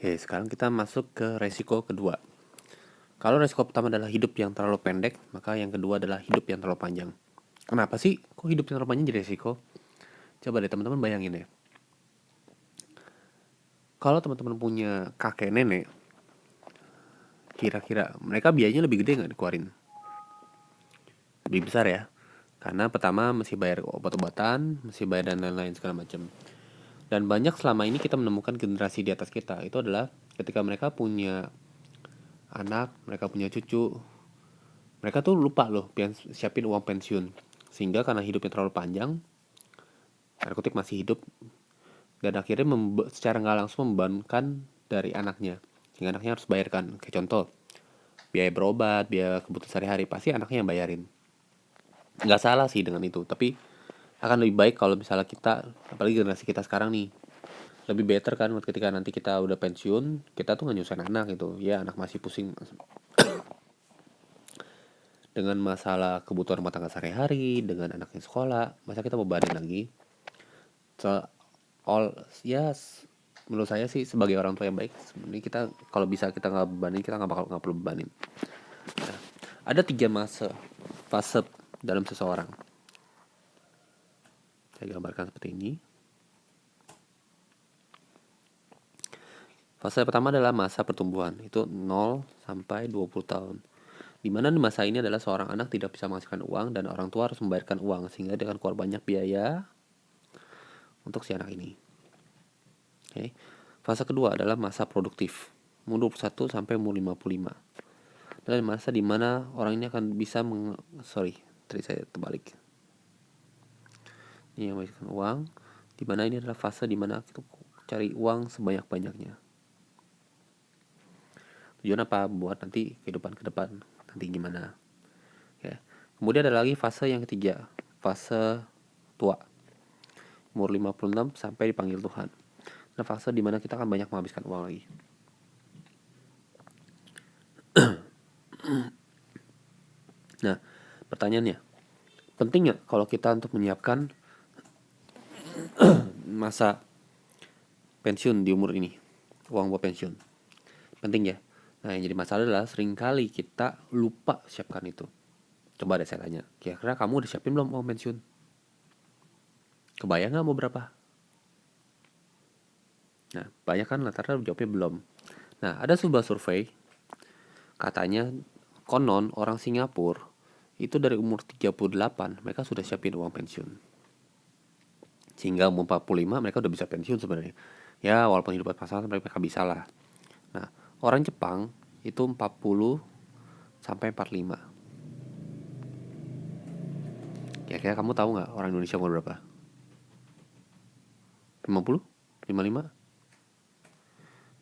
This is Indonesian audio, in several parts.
Sekarang kita masuk ke resiko kedua. Kalau resiko pertama adalah hidup yang terlalu pendek, maka yang kedua adalah hidup yang terlalu panjang. Kenapa sih kok hidup yang terlalu panjang jadi resiko? Coba deh teman-teman bayangin ya. Kalau teman-teman punya kakek nenek, kira-kira mereka biayanya lebih gede nggak dikeluarin? Lebih besar ya. Karena pertama mesti bayar obat-obatan, mesti bayar dan lain-lain segala macam. Dan banyak selama ini kita menemukan generasi di atas kita itu adalah ketika mereka punya anak, mereka punya cucu, mereka tuh lupa loh siapin uang pensiun. Sehingga karena hidupnya terlalu panjang, tanda kutip masih hidup, dan akhirnya secara nggak langsung membebankan dari anaknya. Sehingga anaknya harus bayarkan. Kayak contoh, biaya berobat, biaya kebutuhan sehari-hari, pasti anaknya yang bayarin. Nggak salah sih dengan itu, tapi akan lebih baik kalau misalnya kita, apalagi generasi kita sekarang nih, lebih better kan ketika nanti kita udah pensiun, kita tuh nggak nyusahin anak gitu. Ya anak masih pusing dengan masalah kebutuhan rumah tangga sehari-hari, dengan anaknya sekolah, masa kita bebanin lagi? So, menurut saya sih sebagai orang tua yang baik, sebenarnya kita kalau bisa kita nggak bebanin, kita nggak perlu bebanin. Nah, ada 3 fase dalam seseorang. Saya gambarkan seperti ini. Fase pertama adalah masa pertumbuhan, itu 0 sampai 20 tahun. Di mana di masa ini adalah seorang anak tidak bisa menghasilkan uang dan orang tua harus membayarkan uang sehingga dia akan keluar banyak biaya untuk si anak ini. Oke. Fase kedua adalah masa produktif, umur 21 sampai umur 55. Adalah masa di mana orang ini akan bisa tadi saya terbalik. Ini yang menghasilkan uang, di mana ini adalah fase di mana kita cari uang sebanyak-banyaknya. Tujuan apa? Buat nanti kehidupan ke depan, nanti gimana. Ya. Kemudian ada lagi fase yang ketiga, fase tua. Umur 56 sampai dipanggil Tuhan. Nah, fase di mana kita akan banyak menghabiskan uang lagi. Nah, pertanyaannya, penting nggak kalau kita untuk menyiapkan masa pensiun di umur ini, uang buat pensiun? Penting ya. Nah, yang jadi masalah adalah seringkali kita lupa siapkan itu. Coba deh saya tanya, kira-kira kamu udah siapin belum uang pensiun? Kebayang nggak mau berapa? Nah, banyak kan rata-rata jawabnya belum. Nah, ada sebuah survei, katanya konon orang Singapura itu dari umur 38 mereka sudah siapin uang pensiun. Sehingga umur 45 mereka udah bisa pensiun sebenarnya. Ya, walaupun hidup pasangan mereka bisa lah. Nah, orang Jepang itu 40 sampai 45. Kira-kira kamu tahu nggak orang Indonesia umur berapa? 50? 55?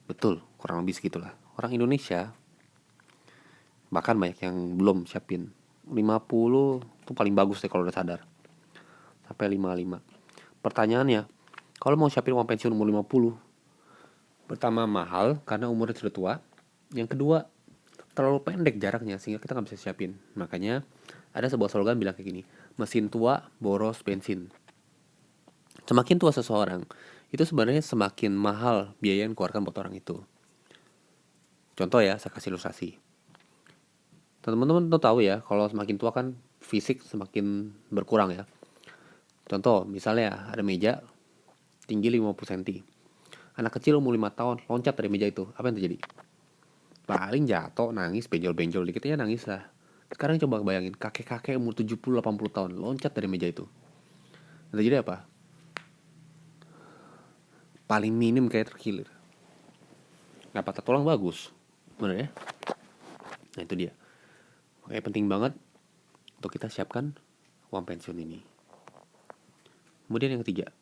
Betul, kurang lebih segitulah. Orang Indonesia bahkan banyak yang belum siapin. 50 itu paling bagus deh kalau udah sadar. Sampai 55. Pertanyaannya, kalau mau siapin uang pensiun umur 50, pertama mahal karena umurnya sudah tua. Yang kedua, terlalu pendek jaraknya sehingga kita nggak bisa siapin. Makanya ada sebuah slogan bilang kayak gini, mesin tua boros bensin. Semakin tua seseorang, itu sebenarnya semakin mahal biaya yang dikeluarkan buat orang itu. Contoh ya, saya kasih ilustrasi. Teman-teman tuh tahu ya, kalau semakin tua kan fisik semakin berkurang ya. Contoh, misalnya ada meja tinggi 50 cm. Anak kecil umur 5 tahun loncat dari meja itu, apa yang terjadi? Paling jatuh, nangis, benjol-benjol dikit aja nangis lah. Sekarang coba bayangin, kakek-kakek umur 70-80 tahun loncat dari meja itu. Yang terjadi apa? Paling minim kayak terkilir. Nah, patah tulang bagus, bener ya? Nah, itu dia. Makanya penting banget untuk kita siapkan uang pensiun ini. Kemudian yang ketiga,